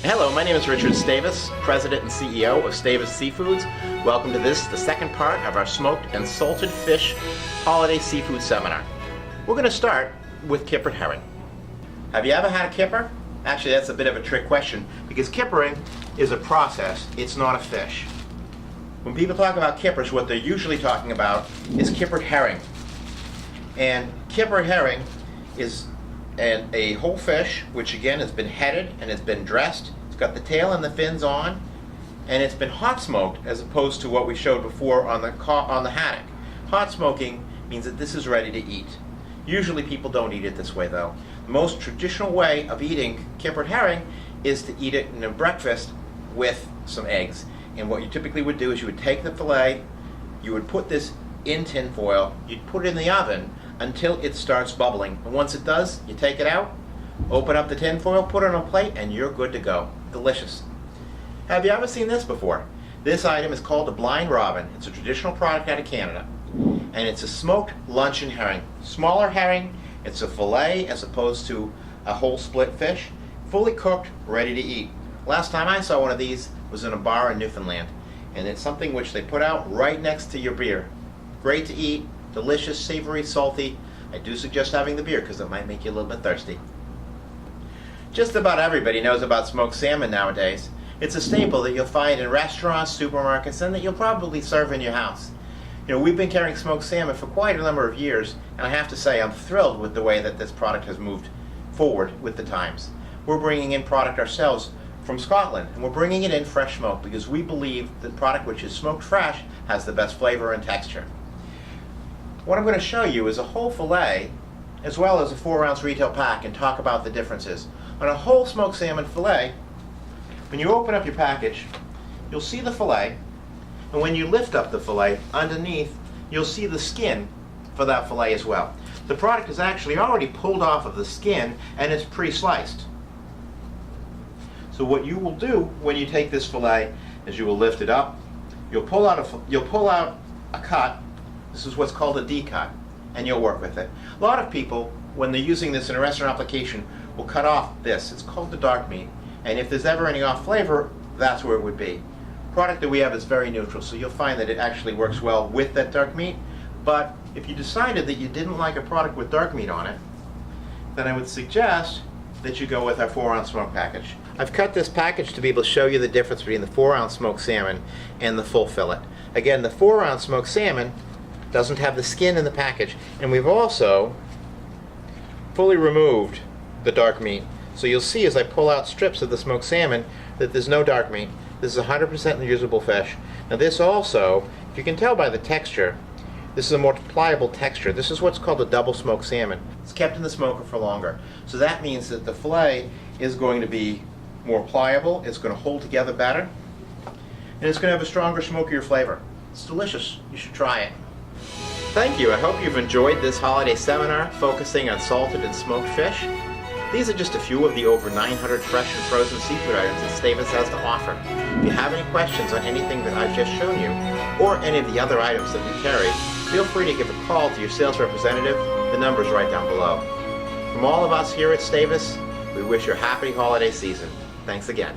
Hello, my name is Richard Stavis, President and CEO of Stavis Seafoods. Welcome to the second part of our smoked and salted fish holiday seafood seminar. We're going to start with kippered herring. Have you ever had a kipper? Actually, that's a bit of a trick question because kippering is a process, it's not a fish. When people talk about kippers, what they're usually talking about is kippered herring. And kippered herring is a whole fish, which again has been headed and has been dressed. It's got the tail and the fins on, and it's been hot smoked as opposed to what we showed before on the haddock. Hot smoking means that this is ready to eat. Usually people don't eat it this way though. The most traditional way of eating kippered herring is to eat it in a breakfast with some eggs. And what you typically would do is you would take the fillet, you would put this in tin foil, you'd put it in the oven until it starts bubbling. And once it does, you take it out, open up the tin foil, put it on a plate, and you're good to go. Delicious. Have you ever seen this before? This item is called a blind robin. It's a traditional product out of Canada. And it's a smoked luncheon herring. Smaller herring, it's a fillet as opposed to a whole split fish. Fully cooked, ready to eat. Last time I saw one of these was in a bar in Newfoundland. And it's something which they put out right next to your beer. Great to eat. Delicious, savory, salty. I do suggest having the beer because it might make you a little bit thirsty. Just about everybody knows about smoked salmon nowadays. It's a staple that you'll find in restaurants, supermarkets, and that you'll probably serve in your house. You know, we've been carrying smoked salmon for quite a number of years, and I have to say I'm thrilled with the way that this product has moved forward with the times. We're bringing in product ourselves from Scotland, and we're bringing it in fresh smoked because we believe the product which is smoked fresh has the best flavor and texture. What I'm going to show you is a whole fillet as well as a 4-ounce retail pack and talk about the differences. On a whole smoked salmon fillet, when you open up your package, you'll see the fillet, and when you lift up the fillet, underneath you'll see the skin for that fillet as well. The product is actually already pulled off of the skin and it's pre-sliced. So what you will do when you take this fillet is you will lift it up, you'll pull out a cut. This is what's called a D-cut, and you'll work with it. A lot of people, when they're using this in a restaurant application, will cut off this. It's called the dark meat, and if there's ever any off flavor, that's where it would be. The product that we have is very neutral, so you'll find that it actually works well with that dark meat. But if you decided that you didn't like a product with dark meat on it, then I would suggest that you go with our 4-ounce smoked package. I've cut this package to be able to show you the difference between the 4-ounce smoked salmon and the full fillet. Again, the 4-ounce smoked salmon doesn't have the skin in the package, and we've also fully removed the dark meat. So you'll see as I pull out strips of the smoked salmon that there's no dark meat. This is 100% usable fish. Now this also, if you can tell by the texture, this is a more pliable texture. This is what's called a double smoked salmon. It's kept in the smoker for longer. So that means that the fillet is going to be more pliable, it's going to hold together better, and it's going to have a stronger, smokier flavor. It's delicious. You should try it. Thank you. I hope you've enjoyed this holiday seminar focusing on salted and smoked fish. These are just a few of the over 900 fresh and frozen seafood items that Stavis has to offer. If you have any questions on anything that I've just shown you, or any of the other items that we carry, feel free to give a call to your sales representative. The number's right down below. From all of us here at Stavis, we wish you a happy holiday season. Thanks again.